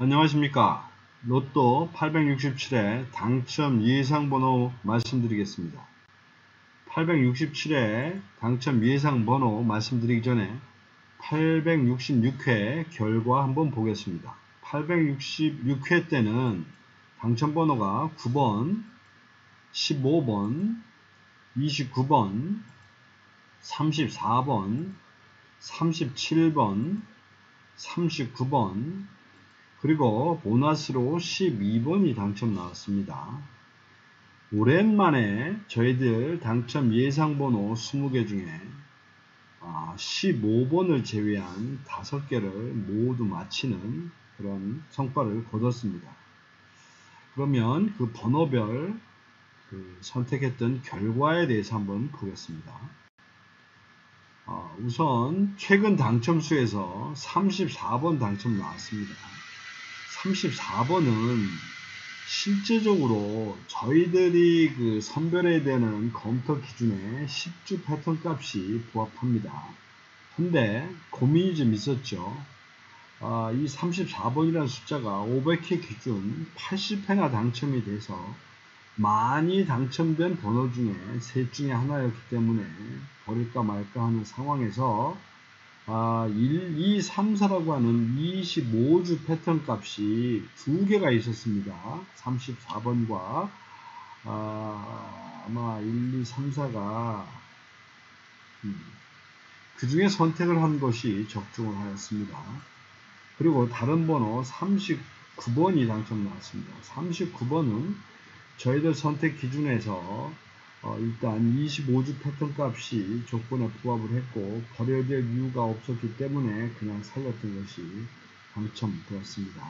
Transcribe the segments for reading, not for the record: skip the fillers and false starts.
안녕하십니까. 로또 867회 당첨 예상번호 말씀드리겠습니다. 867회 당첨 예상번호 말씀드리기 전에 866회 결과 한번 보겠습니다. 866회 때는 당첨번호가 9번, 15번, 29번, 34번, 37번, 39번, 그리고 보너스로 12번이 당첨 나왔습니다. 오랜만에 저희들 당첨 예상번호 20개 중에 15번을 제외한 5개를 모두 맞히는 그런 성과를 거뒀습니다. 그러면 그 번호별 선택했던 결과에 대해서 한번 보겠습니다. 우선 최근 당첨수에서 34번 당첨 나왔습니다. 34번은 실제적으로 저희들이 선별해야 되는 검토 기준에 10주 패턴 값이 부합합니다. 근데 고민이 좀 있었죠. 이 34번이라는 숫자가 500회 기준 80회나 당첨이 돼서 많이 당첨된 번호 중에 셋 중에 하나였기 때문에 버릴까 말까 하는 상황에서 1, 2, 3, 4라고 하는 25주 패턴 값이 2개가 있었습니다. 34번과 아마 1, 2, 3, 4가 그 중에 선택을 한 것이 적중을 하였습니다. 그리고 다른 번호 39번이 당첨 나왔습니다. 39번은 저희들 선택 기준에서 일단 25주 패턴 값이 조건에 부합을 했고 버려야 될 이유가 없었기 때문에 그냥 살렸던 것이 당첨되었습니다.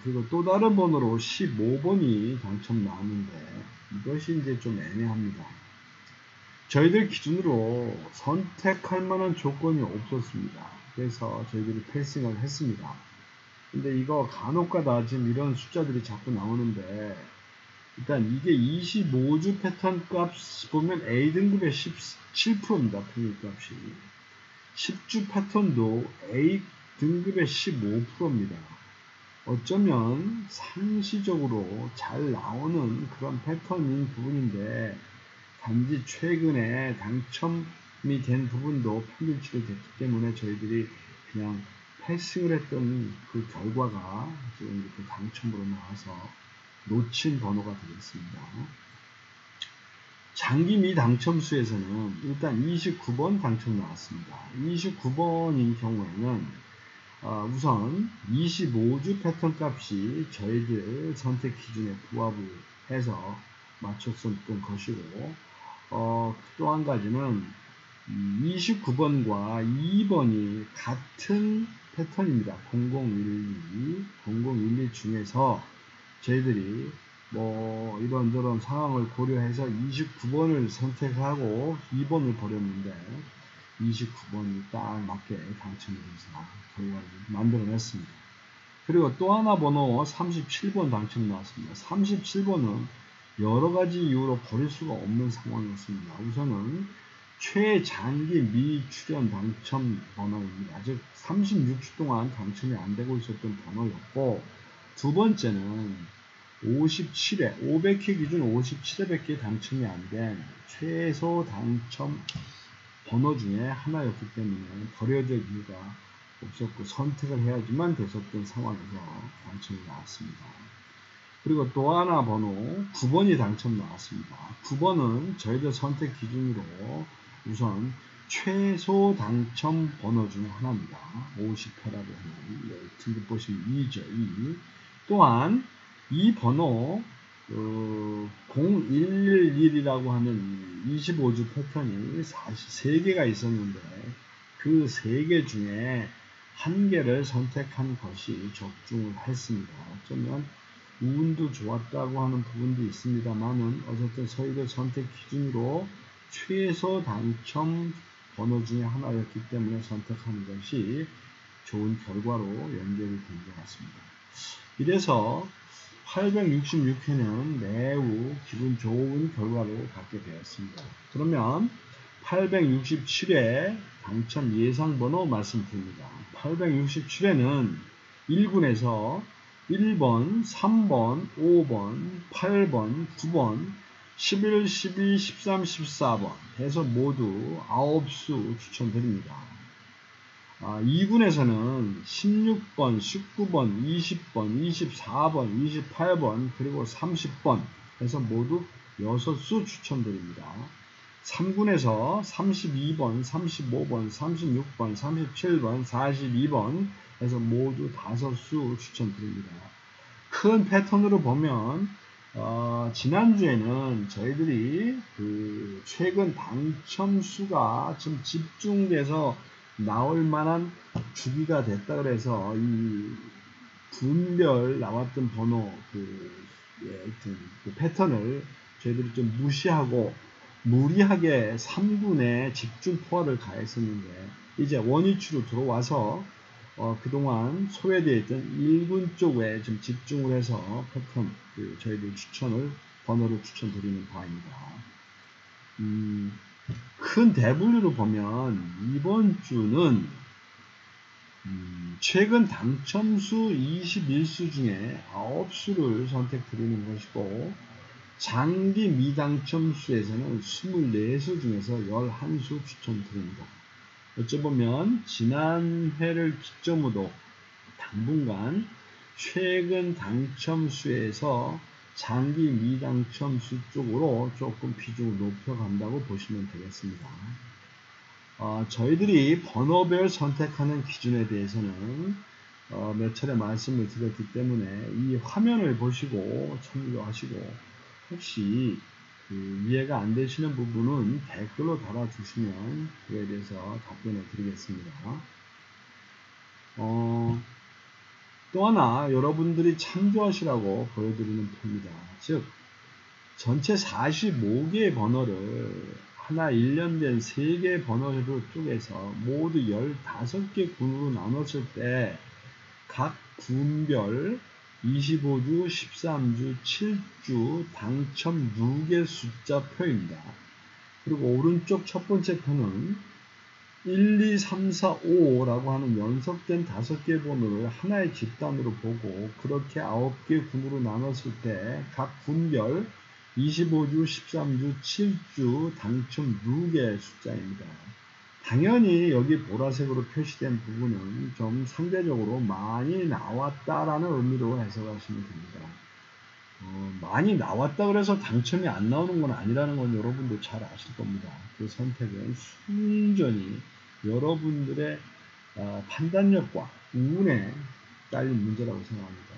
그리고 또 다른 번호로 15번이 당첨 나왔는데 이것이 이제 좀 애매합니다. 저희들 기준으로 선택할 만한 조건이 없었습니다. 그래서 저희들이 패싱을 했습니다. 근데 이거 간혹가다 지금 이런 숫자들이 자꾸 나오는데 일단 이게 25주 패턴 값 보면 A등급의 17%입니다. 평균값이. 10주 패턴도 A등급의 15%입니다. 어쩌면 상시적으로 잘 나오는 그런 패턴인 부분인데 단지 최근에 당첨이 된 부분도 평균치로 됐기 때문에 저희들이 그냥 패싱을 했던 그 결과가 지금 이렇게 당첨으로 나와서 놓친 번호가 되겠습니다. 장기 미당첨수에서는 일단 29번 당첨 나왔습니다. 29번인 경우에는 우선 25주 패턴 값이 저희들 선택 기준에 부합을 해서 맞췄었던 것이고 또 한 가지는 29번과 2번이 같은 패턴입니다. 0012 중에서 저희들이 이런저런 상황을 고려해서 29번을 선택하고 2번을 버렸는데 29번이 딱 맞게 당첨이 돼서 결과를 만들어냈습니다. 그리고 또 하나 번호 37번 당첨 나왔습니다. 37번은 여러가지 이유로 버릴 수가 없는 상황이었습니다. 우선은 최장기 미출연 당첨 번호입니다. 즉 36주 동안 당첨이 안 되고 있었던 번호였고, 두 번째는 57회, 500회 기준 57회밖에 당첨이 안 된 최소 당첨 번호 중에 하나였기 때문에 버려야 될 이유가 없었고 선택을 해야지만 됐었던 상황에서 당첨이 나왔습니다. 그리고 또 하나 번호 9번이 당첨 나왔습니다. 9번은 저희들 선택 기준으로 우선 최소 당첨 번호 중에 하나입니다. 50회라고 하는 등급 보시면 2죠. 2. 또한 이 번호 0111이라고 하는 25주 패턴이 사실 3개가 있었는데 그 3개 중에 1개를 선택한 것이 적중을 했습니다. 어쩌면 운도 좋았다고 하는 부분도 있습니다만은 어쨌든 저희들 선택 기준으로 최소 당첨 번호 중에 하나였기 때문에 선택하는 것이 좋은 결과로 연결이 된 것 같습니다. 이래서 866회는 매우 기분 좋은 결과를 갖게 되었습니다. 그러면 867회 당첨 예상번호 말씀드립니다. 867회는 1군에서 1번, 3번, 5번, 8번, 9번, 11, 12, 13, 14번 해서 모두 9수 추천드립니다. 2군에서는 16번, 19번, 20번, 24번, 28번, 그리고 30번 해서 모두 6수 추천드립니다. 3군에서 32번, 35번, 36번, 37번, 42번 해서 모두 5수 추천드립니다. 큰 패턴으로 보면 지난주에는 저희들이 최근 당첨수가 좀 집중돼서 나올 만한 주기가 됐다 그래서 이 분별 나왔던 번호 그 패턴을 저희들이 좀 무시하고 무리하게 3군에 집중 포화를 가했었는데 이제 원위치로 들어와서 그동안 소외되어 있던 1군 쪽에 좀 집중을 해서 패턴 저희들 번호를 추천드리는 바입니다. 큰 대분류로 보면 이번 주는 최근 당첨수 21수 중에 9수를 선택드리는 것이고 장기 미당첨수에서는 24수 중에서 11수 추천드립니다. 어찌 보면 지난 회를 기점으로 당분간 최근 당첨수에서 장기 미당첨수 쪽으로 조금 비중을 높여간다고 보시면 되겠습니다. 저희들이 번호별 선택하는 기준에 대해서는 몇 차례 말씀을 드렸기 때문에 이 화면을 보시고 참조하시고 혹시 이해가 안 되시는 부분은 댓글로 달아주시면 그에 대해서 답변을 드리겠습니다. 또 하나 여러분들이 참조하시라고 보여드리는 표입니다. 즉 전체 45개의 번호를 하나 1년된 3개의 번호로 쪼개서 모두 15개 군으로 나눴을 때 각 군별 25주, 13주, 7주 당첨 2개 숫자 표입니다. 그리고 오른쪽 첫 번째 표는 1, 2, 3, 4, 5라고 하는 연속된 5개 번호를 하나의 집단으로 보고 그렇게 9개 군으로 나눴을 때 각 군별 25주, 13주, 7주 당첨 2개의 숫자입니다. 당연히 여기 보라색으로 표시된 부분은 좀 상대적으로 많이 나왔다라는 의미로 해석하시면 됩니다. 많이 나왔다 그래서 당첨이 안 나오는 건 아니라는 건 여러분도 잘 아실 겁니다. 그 선택은 순전히 여러분들의 판단력과 운에 딸린 문제라고 생각합니다.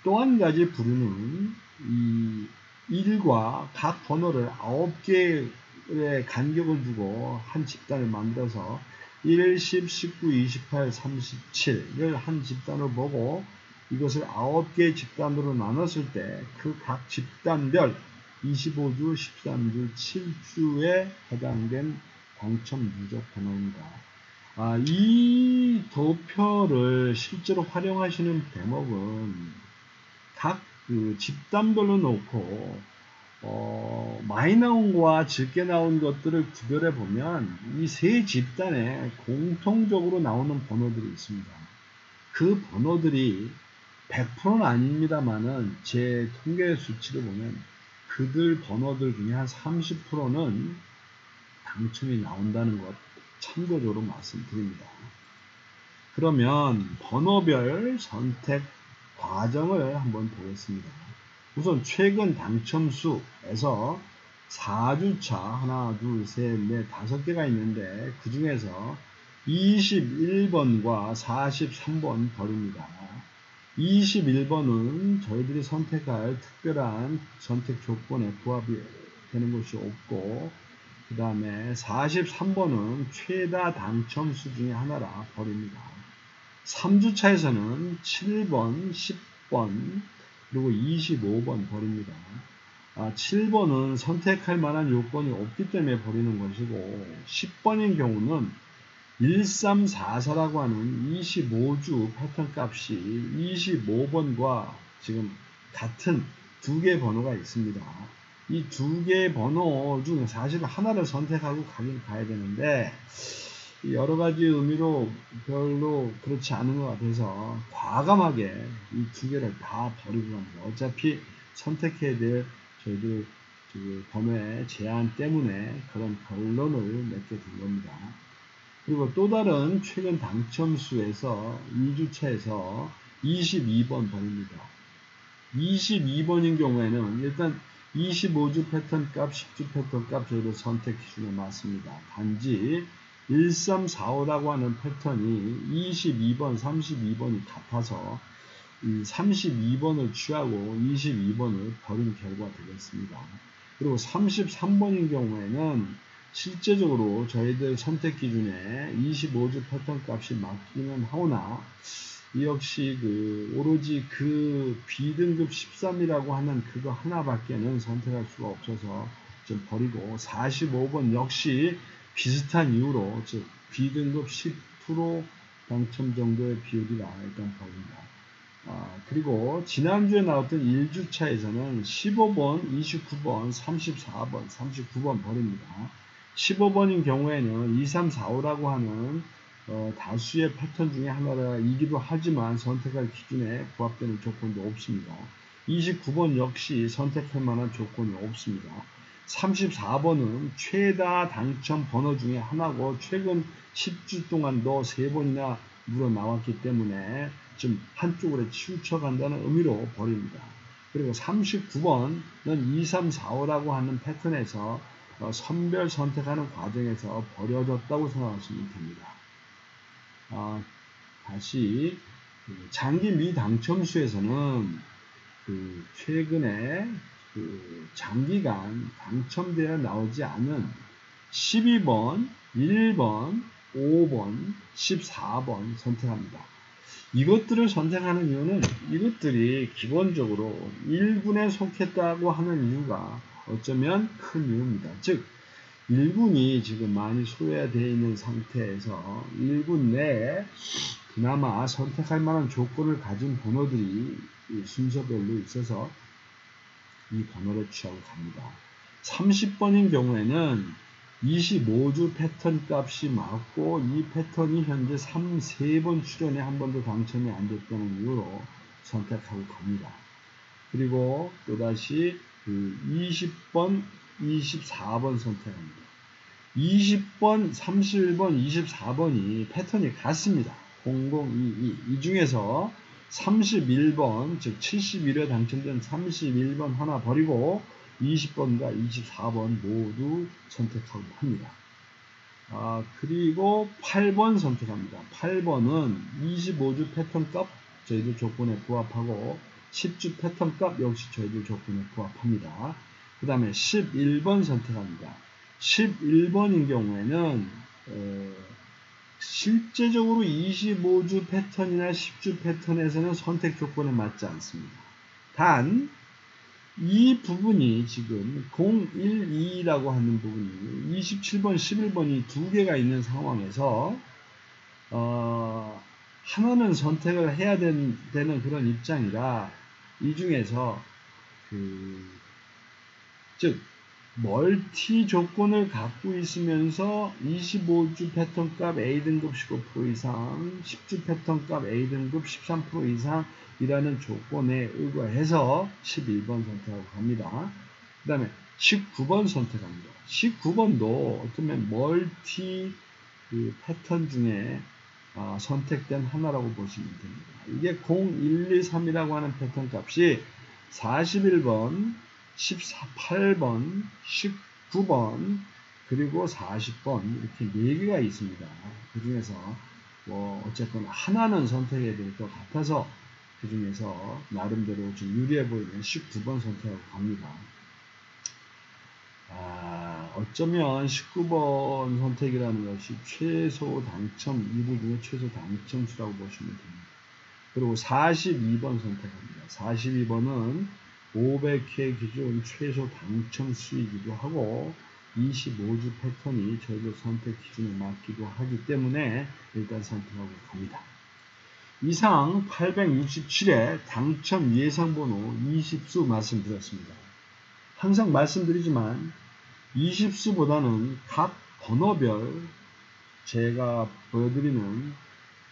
또 한 가지 부류는 이 1과 각 번호를 9개의 간격을 두고 한 집단을 만들어서 1, 10, 19, 28, 37을 한 집단으로 보고 이것을 9개의 집단으로 나눴을 때 그 각 집단별 25주, 13주, 7주에 해당된 당첨 누적 번호입니다. 이 도표를 실제로 활용하시는 대목은 각 집단별로 놓고 많이 나온 거와 적게 나온 것들을 구별해 보면 이 세 집단에 공통적으로 나오는 번호들이 있습니다. 그 번호들이 100%는 아닙니다만은 제 통계 수치를 보면 그들 번호들 중에 한 30%는 당첨이 나온다는 것 참고적으로 말씀드립니다. 그러면 번호별 선택 과정을 한번 보겠습니다. 우선 최근 당첨수에서 4주차 하나, 둘, 셋, 넷, 5개가 있는데 그 중에서 21번과 43번 버립니다. 21번은 저희들이 선택할 특별한 선택 조건에 부합이 되는 것이 없고 그 다음에 43번은 최다 당첨수 중에 하나라 버립니다. 3주차에서는 7번, 10번, 그리고 25번 버립니다. 7번은 선택할 만한 요건이 없기 때문에 버리는 것이고 10번인 경우는 1344라고 하는 25주 패턴 값이 25번과 지금 같은 두 개의 번호가 있습니다. 이 두 개의 번호 중에 사실 하나를 선택하고 가야 되는데 여러 가지 의미로 별로 그렇지 않은 것 같아서 과감하게 이 두 개를 다 버리고 갑니다. 어차피 선택해야 될 저희들 그 번호의 제한 때문에 그런 결론을 맺게 된 겁니다. 그리고 또 다른 최근 당첨수에서 2주차에서 22번 버립니다. 22번인 경우에는 일단 25주 패턴 값, 10주 패턴 값 저희도 선택 기준에 맞습니다. 단지 1345라고 하는 패턴이 22번, 32번이 같아서 이 32번을 취하고 22번을 버린 결과가 되겠습니다. 그리고 33번인 경우에는 실제적으로 저희들 선택 기준에 25주 패턴 값이 맞기는 하오나 이 역시 오로지 그 B등급 13이라고 하는 그거 하나밖에는 선택할 수가 없어서 좀 버리고 45번 역시 비슷한 이유로 즉 B등급 10% 당첨 정도의 비율이라 일단 버립니다. 그리고 지난주에 나왔던 1주차에서는 15번, 29번, 34번, 39번 버립니다. 15번인 경우에는 2, 3, 4, 5라고 하는 다수의 패턴 중에 하나이기도 하지만 선택할 기준에 부합되는 조건도 없습니다. 29번 역시 선택할 만한 조건이 없습니다. 34번은 최다 당첨 번호 중에 하나고 최근 10주 동안도 3번이나 물어 나왔기 때문에 좀 한쪽으로 치우쳐간다는 의미로 버립니다. 그리고 39번은 2, 3, 4, 5라고 하는 패턴에서 선별 선택하는 과정에서 버려졌다고 생각하시면 됩니다. 다시 장기 미당첨수에서는 최근에 장기간 당첨되어 나오지 않은 12번, 1번, 5번, 14번 선택합니다. 이것들을 선택하는 이유는 이것들이 기본적으로 1군에 속했다고 하는 이유가 어쩌면 큰 이유입니다. 즉 1군이 지금 많이 소외되어 있는 상태에서 1군 내에 그나마 선택할 만한 조건을 가진 번호들이 순서별로 있어서 이 번호를 취하고 갑니다. 30번인 경우에는 25주 패턴 값이 맞고 이 패턴이 현재 3번 출연에 한 번도 당첨이 안 됐다는 이유로 선택하고 갑니다. 그리고 또다시 20번, 24번 선택합니다. 20번, 31번, 24번이 패턴이 같습니다. 0022. 이 중에서 31번, 즉 71회 당첨된 31번 하나 버리고 20번과 24번 모두 선택하고 합니다. 그리고 8번 선택합니다. 8번은 25주 패턴 값 저희들 조건에 부합하고 10주 패턴 값 역시 저희들 조건에 부합합니다. 그 다음에 11번 선택합니다. 11번인 경우에는 실제적으로 25주 패턴이나 10주 패턴에서는 선택 조건에 맞지 않습니다. 단 이 부분이 지금 012라고 하는 부분이 27번, 11번이 두 개가 있는 상황에서 하나는 선택을 해야 되는 그런 입장이라 이 중에서 즉 멀티 조건을 갖고 있으면서 25주 패턴 값 A등급 15% 이상, 10주 패턴 값 A등급 13% 이상이라는 조건에 의거해서 11번 선택하고 갑니다. 그 다음에 19번 선택합니다. 19번도 어쩌면 멀티 패턴 중에 선택된 하나라고 보시면 됩니다. 이게 0123이라고 하는 패턴 값이 41번, 18번, 19번, 그리고 40번 이렇게 4개가 있습니다. 그 중에서 어쨌건 하나는 선택해야 될 것 같아서 그 중에서 나름대로 좀 유리해 보이는 19번 선택하고 갑니다. 어쩌면 19번 선택이라는 것이 최소 당첨, 이부 중에 최소 당첨수라고 보시면 됩니다. 그리고 42번 선택합니다. 42번은 500회 기준 최소 당첨 수이기도 하고 25주 패턴이 저희도 선택 기준에 맞기도 하기 때문에 일단 선택하고 갑니다. 이상 867회 당첨 예상번호 20수 말씀드렸습니다. 항상 말씀드리지만 20수보다는 각 번호별 제가 보여드리는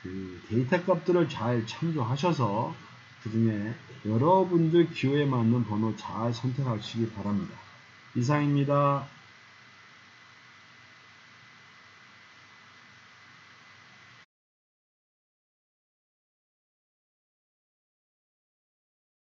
그 데이터 값들을 잘 참조하셔서 그 중에 여러분들 기호에 맞는 번호 잘 선택하시기 바랍니다. 이상입니다.